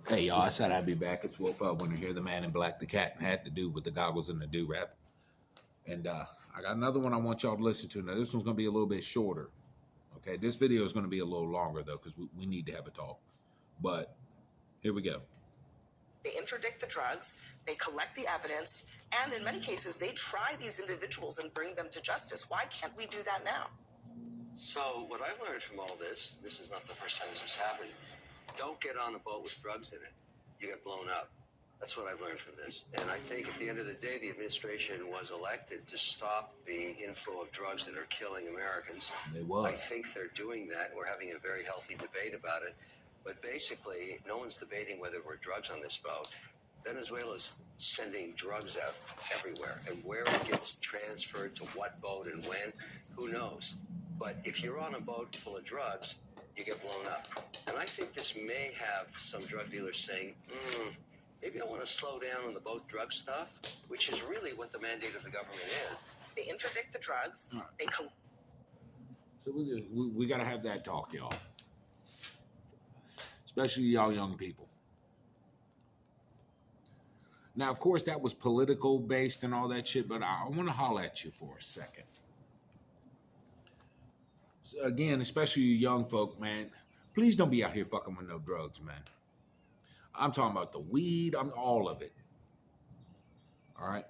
Hey y'all, I said I'd be back. It's Wolf Winter here, the man in black, the cat and hat, the dude with the goggles and the do-rap. And I got another one I want y'all to listen to. Now this one's gonna be a little bit shorter. Okay, this video is gonna be a little longer though, because we need to have a talk. But here we go. They interdict the drugs, they collect the evidence, and in many cases, they try these individuals and bring them to justice. Why can't we do that now? So what I learned from all this is not the first time this has happened. Don't get on a boat with drugs in it. You get blown up. That's what I've learned from this. And I think at the end of the day, the administration was elected to stop the inflow of drugs that are killing Americans. They was. I think they're doing that. We're having a very healthy debate about it. But basically, no one's debating whether we're drugs on this boat. Venezuela's sending drugs out everywhere. And where it gets transferred to what boat and when, who knows? But if you're on a boat full of drugs, you get blown up. And I think this may have some drug dealers saying, maybe I want to slow down on the boat drug stuff, which is really what the mandate of the government is. They interdict the drugs. Right. They So we got to have that talk, y'all. Especially y'all young people. Now, of course, that was political based and all that shit, but I want to holler at you for a second. So again, especially you young folk, man, please don't be out here fucking with no drugs, man. I'm talking about the weed, all of it. All right.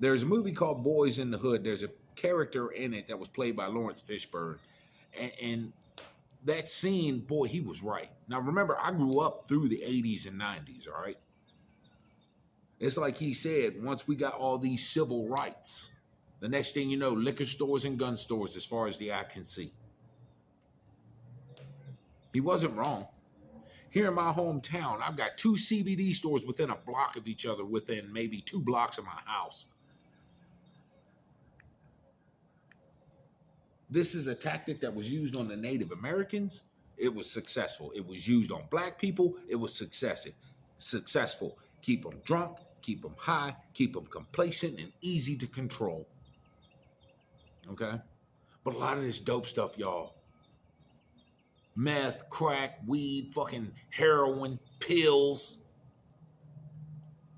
There's a movie called Boys in the Hood. There's a character in it that was played by Lawrence Fishburne. And that scene, boy, he was right. Now, remember, I grew up through the 80s and 90s, all right? It's like he said, once we got all these civil rights, the next thing you know, liquor stores and gun stores as far as the eye can see. He wasn't wrong. Here in my hometown, I've got 2 CBD stores within a block of each other, within maybe 2 blocks of my house. This is a tactic that was used on the Native Americans. It was successful. It was used on black people. It was successful. Keep them drunk, keep them high, keep them complacent and easy to control. Okay? But a lot of this dope stuff, y'all. Meth, crack, weed, fucking heroin, pills.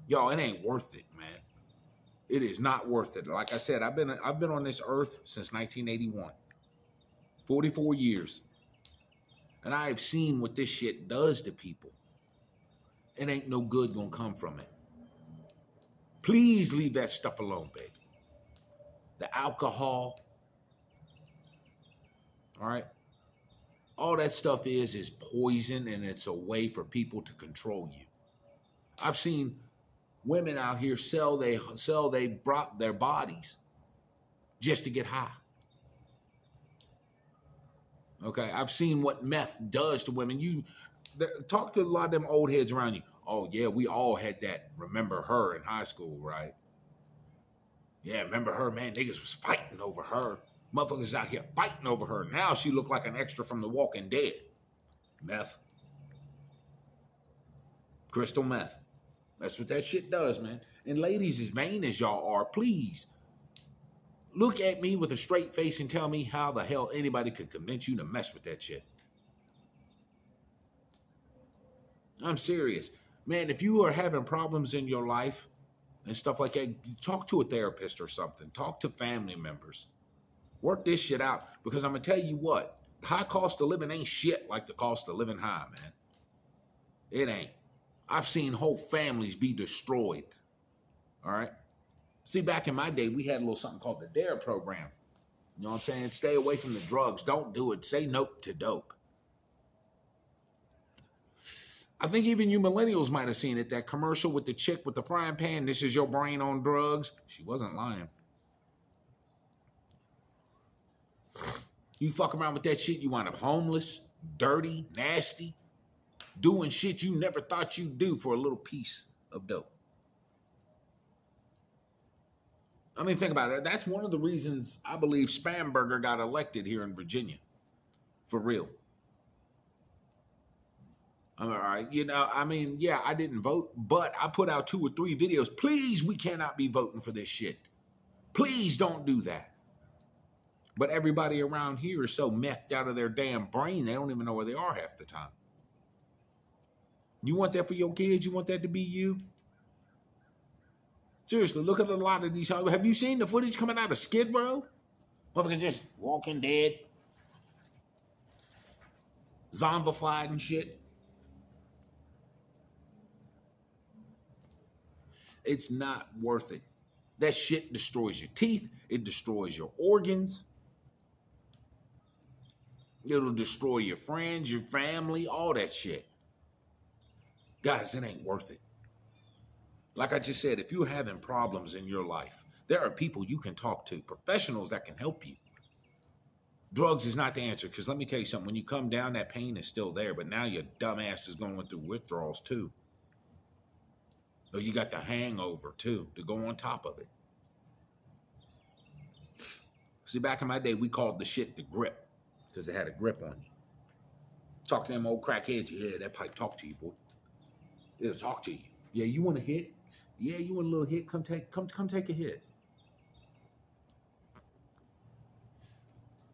Y'all, it ain't worth it, man. It is not worth it. Like I said, I've been on this earth since 1981. 44 years. And I have seen what this shit does to people. It ain't no good gonna come from it. Please leave that stuff alone, baby. The alcohol. All right? All that stuff is poison, and it's a way for people to control you. I've seen women out here sell their bodies just to get high. Okay, I've seen what meth does to women. Talk to a lot of them old heads around you. Oh yeah, we all had that. Remember her in high school, right? Yeah, remember her, man? Niggas was fighting over her. Motherfuckers out here fighting over her. Now she looked like an extra from The Walking Dead. Meth. Crystal meth. That's what that shit does, man. And ladies, as vain as y'all are, please look at me with a straight face and tell me how the hell anybody could convince you to mess with that shit. I'm serious. Man, if you are having problems in your life and stuff like that, talk to a therapist or something. Talk to family members. Work this shit out, because I'm going to tell you what, high cost of living ain't shit like the cost of living high, man. It ain't. I've seen whole families be destroyed. All right? See, back in my day, we had a little something called the DARE program. You know what I'm saying? Stay away from the drugs. Don't do it. Say nope to dope. I think even you millennials might have seen it, that commercial with the chick with the frying pan. This is your brain on drugs. She wasn't lying. You fuck around with that shit, you wind up homeless, dirty, nasty, doing shit you never thought you'd do for a little piece of dope. I mean, think about it. That's one of the reasons I believe Spamberger got elected here in Virginia. For real. I'm all right. You know, I mean, yeah, I didn't vote, but I put out 2 or 3 videos. Please, we cannot be voting for this shit. Please don't do that. But everybody around here is so methed out of their damn brain, they don't even know where they are half the time. You want that for your kids? You want that to be you? Seriously, look at a lot of these. Have you seen the footage coming out of Skid Row? Motherfuckers just walking dead, zombified and shit. It's not worth it. That shit destroys your teeth. It destroys your organs. It'll destroy your friends, your family, all that shit. Guys, it ain't worth it. Like I just said, if you're having problems in your life, there are people you can talk to, professionals that can help you. Drugs is not the answer, because let me tell you something. When you come down, that pain is still there, but now your dumb ass is going through withdrawals too. Or you got the hangover too, to go on top of it. See, back in my day, we called the shit the grip, because it had a grip on you. Talk to them old crackheads, yeah, that pipe talk to you, boy. It'll talk to you. Yeah, you want a hit? Yeah, you want a little hit? Come take a hit.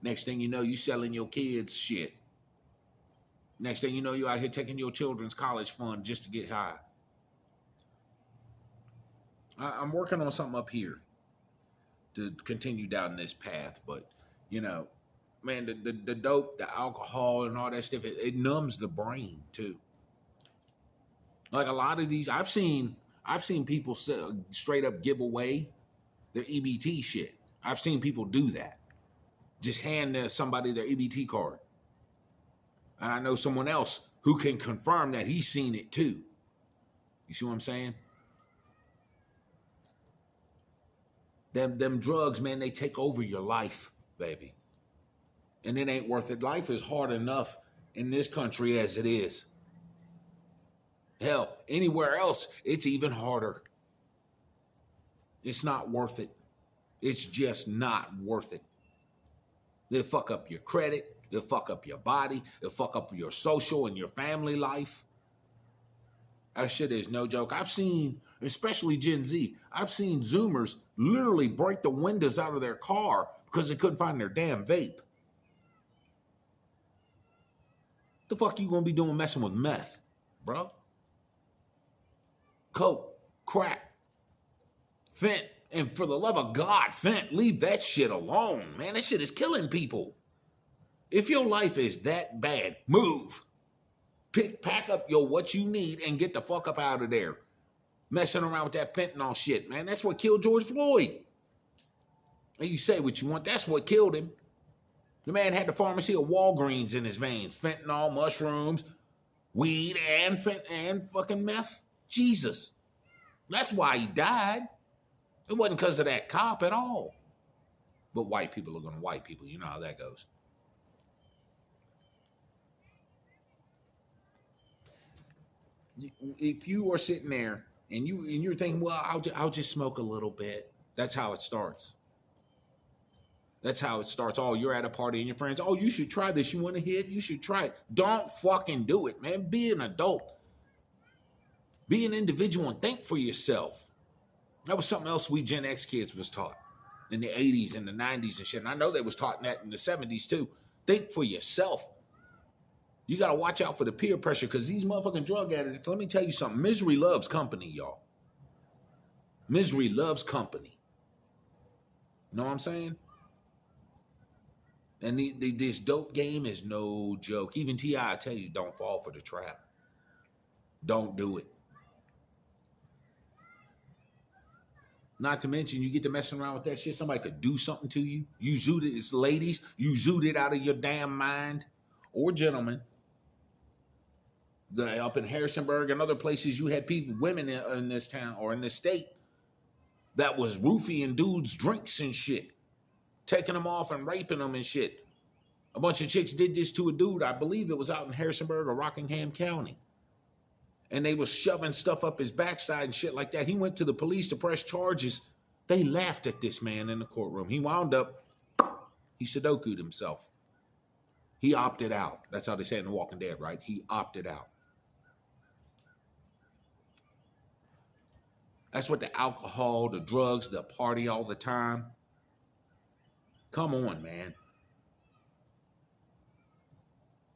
Next thing you know, you selling your kids shit. Next thing you know, you out here taking your children's college fund just to get high. I'm working on something up here to continue down this path, but you know, man, the dope, the alcohol, and all that stuff, it numbs the brain too. Like a lot of these, I've seen people straight up give away their EBT shit. I've seen people do that. Just hand somebody their EBT card. And I know someone else who can confirm that he's seen it too. You see what I'm saying? Them drugs, man, they take over your life, baby. And it ain't worth it. Life is hard enough in this country as it is. Hell, anywhere else, it's even harder. It's not worth it. It's just not worth it. They'll fuck up your credit. They'll fuck up your body. They'll fuck up your social and your family life. That shit is no joke. I've seen, especially Gen Z, I've seen Zoomers literally break the windows out of their car because they couldn't find their damn vape. The fuck you gonna be doing messing with meth, bro? Coke, crack, fent, and for the love of God, fent, leave that shit alone, man. That shit is killing people. If your life is that bad, move. Pack up your what you need and get the fuck up out of there. Messing around with that fentanyl shit, man. That's what killed George Floyd. And you say what you want, that's what killed him. The man had the pharmacy of Walgreens in his veins. Fentanyl, mushrooms, weed, and fucking meth. Jesus. That's why he died. It wasn't because of that cop at all. But white people are going to white people. You know how that goes. If you are sitting there and you're thinking, well, I'll just smoke a little bit. That's how it starts. That's how it starts. Oh, you're at a party and your friends, oh, you should try this. You want to hit? You should try it. Don't fucking do it, man. Be an adult. Be an individual and think for yourself. That was something else we Gen X kids was taught in the 80s and the 90s and shit. And I know they was taught that in the 70s too. Think for yourself. You got to watch out for the peer pressure because these motherfucking drug addicts, let me tell you something. Misery loves company, y'all. Misery loves company. You know what I'm saying? And this dope game is no joke. Even T.I. tell you, don't fall for the trap. Don't do it. Not to mention, you get to messing around with that shit. Somebody could do something to you. You zooted, it's ladies. You zooted it out of your damn mind. Or gentlemen. Up in Harrisonburg and other places, you had people, women in this town or in this state that was roofing dudes' drinks and shit. Taking them off and raping them and shit. A bunch of chicks did this to a dude. I believe it was out in Harrisonburg or Rockingham County. And they was shoving stuff up his backside and shit like that. He went to the police to press charges. They laughed at this man in the courtroom. He wound up, he Sudoku'd himself. He opted out. That's how they say it in The Walking Dead, right? He opted out. That's what the alcohol, the drugs, the party all the time. Come on, man.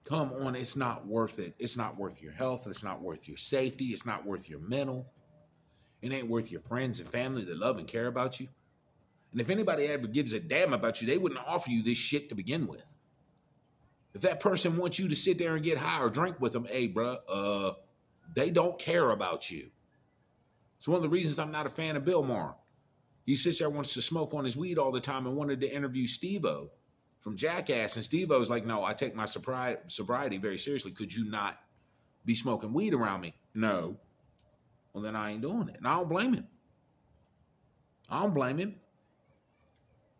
Come on, it's not worth it. It's not worth your health. It's not worth your safety. It's not worth your mental. It ain't worth your friends and family that love and care about you. And if anybody ever gives a damn about you, they wouldn't offer you this shit to begin with. If that person wants you to sit there and get high or drink with them, hey, bro, they don't care about you. It's one of the reasons I'm not a fan of Bill Maher. He sits there, wants to smoke on his weed all the time and wanted to interview Steve-O from Jackass. And Steve-O's like, no, I take my sobriety very seriously. Could you not be smoking weed around me? No. Well, then I ain't doing it. And I don't blame him. I don't blame him.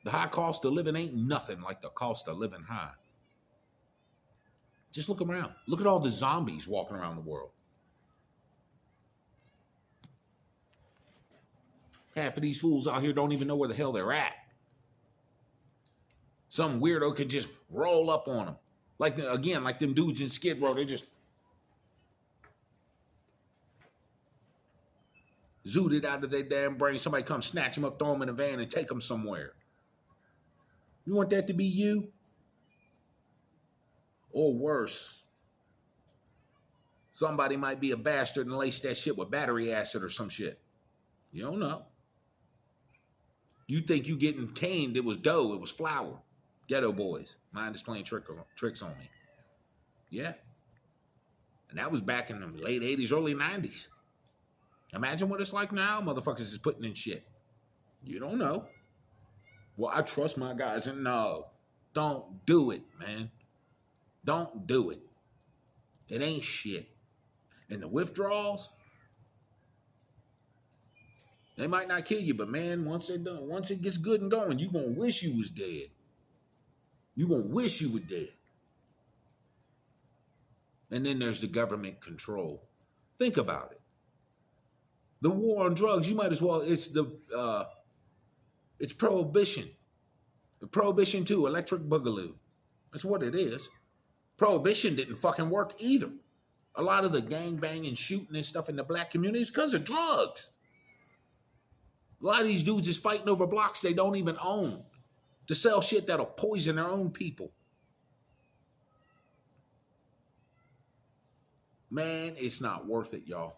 The high cost of living ain't nothing like the cost of living high. Just look around. Look at all the zombies walking around the world. Half of these fools out here don't even know where the hell they're at. Some weirdo could just roll up on them. Like, like them dudes in Skid Row. They just zooted out of their damn brain. Somebody come snatch them up, throw them in a van, and take them somewhere. You want that to be you? Or worse, somebody might be a bastard and lace that shit with battery acid or some shit. You don't know. You think you getting caned, it was dough, it was flour. Ghetto boys. Mind is playing tricks on me. Yeah. And that was back in the late 80s, early 90s. Imagine what it's like now. Motherfuckers is putting in shit. You don't know. Well, I trust my guys. And no, don't do it, man. Don't do it. It ain't shit. And the withdrawals, they might not kill you, but man, once they're done, once it gets good and going, you're going to wish you was dead. You're going to wish you were dead. And then there's the government control. Think about it. The war on drugs, you might as well, it's prohibition. The prohibition too, electric boogaloo. That's what it is. Prohibition didn't fucking work either. A lot of the gang banging, shooting and stuff in the black community is because of drugs. A lot of these dudes is fighting over blocks they don't even own to sell shit that'll poison their own people. Man, it's not worth it, y'all.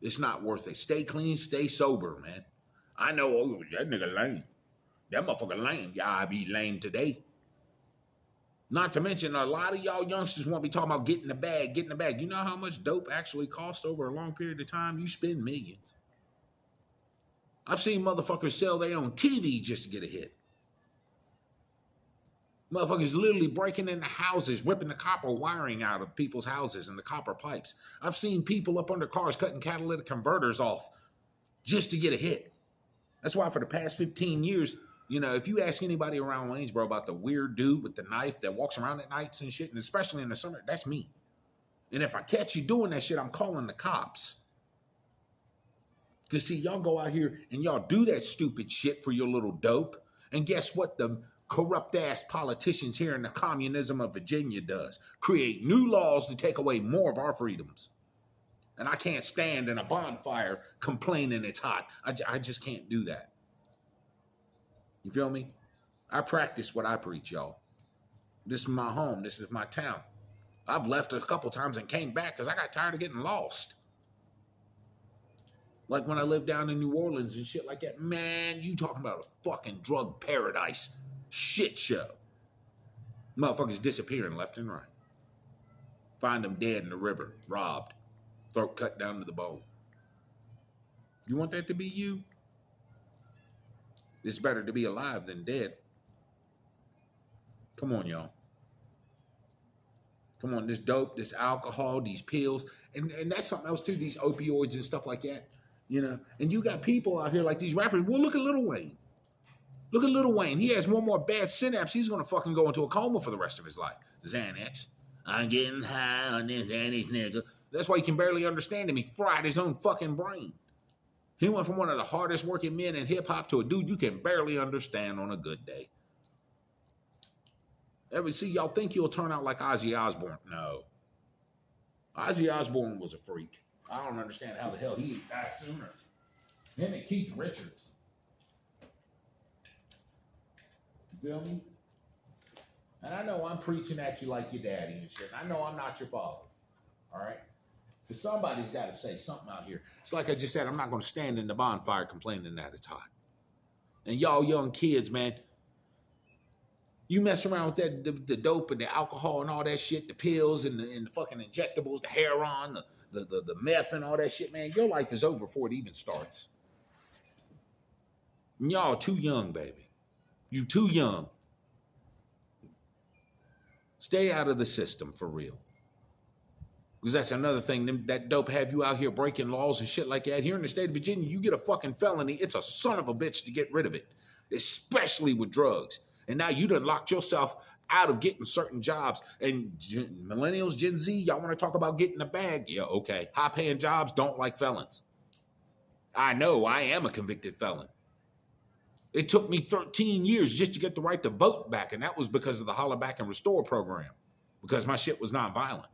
It's not worth it. Stay clean, stay sober, man. I know, oh, that nigga lame. That motherfucker lame. Yeah, I be lame today. Not to mention, a lot of y'all youngsters want to be talking about getting the bag, getting the bag. You know how much dope actually costs over a long period of time? You spend millions. I've seen motherfuckers sell their own TV just to get a hit. Motherfuckers literally breaking into houses, ripping the copper wiring out of people's houses and the copper pipes. I've seen people up under cars cutting catalytic converters off just to get a hit. That's why for the past 15 years, you know, if you ask anybody around Waynesboro about the weird dude with the knife that walks around at nights and shit, and especially in the summer, that's me. And if I catch you doing that shit, I'm calling the cops. Because see, y'all go out here and y'all do that stupid shit for your little dope. And guess what the corrupt-ass politicians here in the communism of Virginia does? Create new laws to take away more of our freedoms. And I can't stand in a bonfire complaining it's hot. I just can't do that. You feel me? I practice what I preach, y'all. This is my home. This is my town. I've left a couple times and came back because I got tired of getting lost. Like when I lived down in New Orleans and shit like that. Man, you talking about a fucking drug paradise. Shit show. Motherfuckers disappearing left and right. Find them dead in the river, robbed, throat cut down to the bone. You want that to be you? It's better to be alive than dead. Come on, y'all. Come on, this dope, this alcohol, these pills, and that's something else too, these opioids and stuff like that, you know. And you got people out here like these rappers. Well, look at Lil Wayne. Look at Lil Wayne. He has one more bad synapse. He's going to fucking go into a coma for the rest of his life. Xanax. I'm getting high on this Xanax, nigga. That's why he can barely understand him. He fried his own fucking brain. He went from one of the hardest working men in hip hop to a dude you can barely understand on a good day. See, y'all think you'll turn out like Ozzy Osbourne. No. Ozzy Osbourne was a freak. I don't understand how the hell he died sooner. Him and Keith Richards. You feel me? And I know I'm preaching at you like your daddy and shit. I know I'm not your father. All right? But somebody's got to say something out here. It's like I just said, I'm not going to stand in the bonfire complaining that it's hot. And y'all young kids, man, you mess around with that the dope and the alcohol and all that shit, the pills and the fucking injectables, the heroin, the meth and all that shit, man, your life is over before it even starts. And y'all too young, baby. You too young. Stay out of the system for real. Because that's another thing, that dope have you out here breaking laws and shit like that. Here in the state of Virginia, you get a fucking felony, it's a son of a bitch to get rid of it, especially with drugs. And now you done locked yourself out of getting certain jobs. And millennials, Gen Z, y'all want to talk about getting a bag? Yeah, okay. High-paying jobs don't like felons. I know, I am a convicted felon. It took me 13 years just to get the right to vote back, and that was because of the Holler Back and Restore program, because my shit was nonviolent.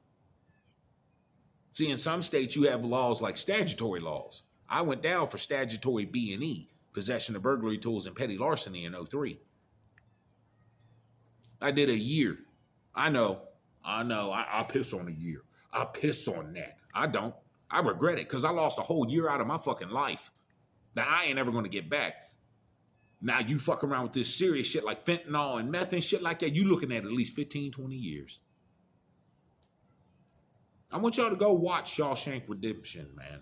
See, in some states, you have laws like statutory laws. I went down for statutory B&E, possession of burglary tools and petty larceny in 2003. I did a year. I know. I piss on a year. I piss on that. I don't. I regret it because I lost a whole year out of my fucking life that I ain't ever going to get back. Now you fuck around with this serious shit like fentanyl and meth and shit like that, you looking at least 15, 20 years. I want y'all to go watch Shawshank Redemption, man.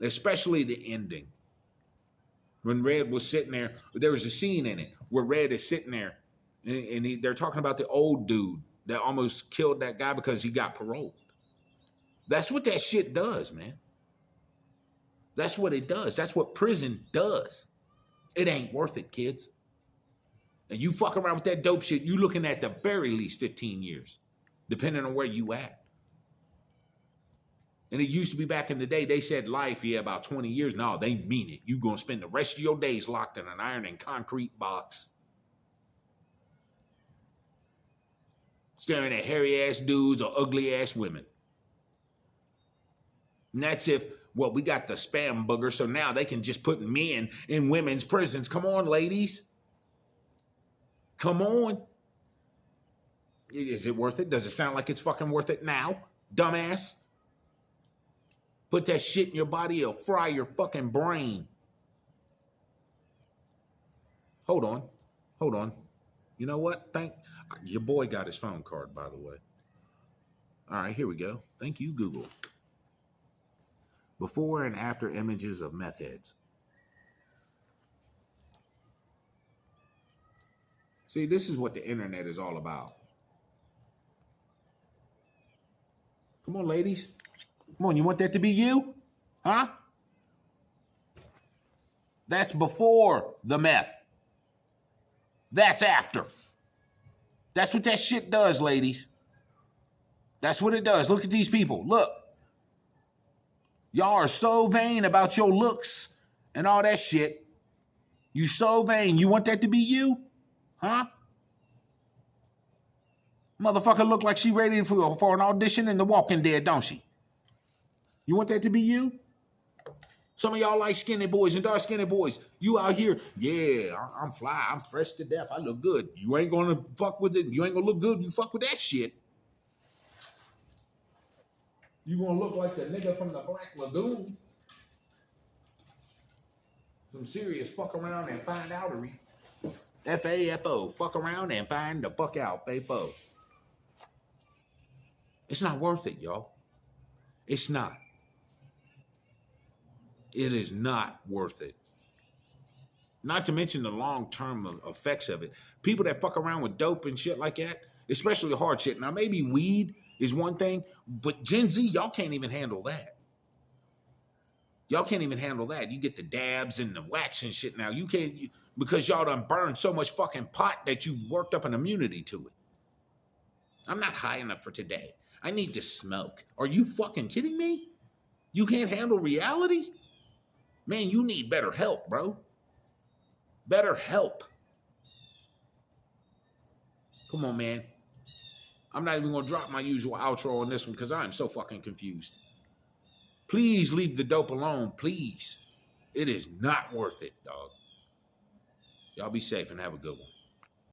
Especially the ending. When Red was sitting there, there was a scene in it where Red is sitting there and they're talking about the old dude that almost killed that guy because he got paroled. That's what that shit does, man. That's what it does. That's what prison does. It ain't worth it, kids. And you fuck around with that dope shit, you looking at the very least 15 years, depending on where you at. And it used to be back in the day, they said life, yeah, about 20 years. No, they mean it. You're going to spend the rest of your days locked in an iron and concrete box. Staring at hairy-ass dudes or ugly-ass women. And that's if, well, we got the spam booger, so now they can just put men in women's prisons. Come on, ladies. Come on. Is it worth it? Does it sound like it's fucking worth it now, dumbass? Put that shit in your body, it'll fry your fucking brain. Hold on. You know what? Your boy got his phone card, by the way. All right, here we go. Thank you, Google. Before and after images of meth heads. See, this is what the internet is all about. Come on, ladies. Come on, you want that to be you? Huh? That's before the meth. That's after. That's what that shit does, ladies. That's what it does. Look at these people. Look. Y'all are so vain about your looks and all that shit. You so vain. You want that to be you? Huh? Motherfucker look like she ready for an audition in The Walking Dead, don't she? You want that to be you? Some of y'all like skinny boys and dark skinny boys. You out here, yeah, I'm fly. I'm fresh to death. I look good. You ain't going to fuck with it. You ain't going to look good. You fuck with that shit. You going to look like the nigga from the Black Lagoon. Some serious fuck around and find outery. F-A-F-O. Fuck around and find the fuck out. F-A-F-O. It's not worth it, y'all. It's not. It is not worth it. Not to mention the long-term effects of it. People that fuck around with dope and shit like that, especially hard shit. Now, maybe weed is one thing, but Gen Z, y'all can't even handle that. Y'all can't even handle that. You get the dabs and the wax and shit now. You can't, because y'all done burned so much fucking pot that you worked up an immunity to it. I'm not high enough for today. I need to smoke. Are you fucking kidding me? You can't handle reality? Man, you need better help, bro. Better help. Come on, man. I'm not even going to drop my usual outro on this one because I'm so fucking confused. Please leave the dope alone, please. It is not worth it, dog. Y'all be safe and have a good one.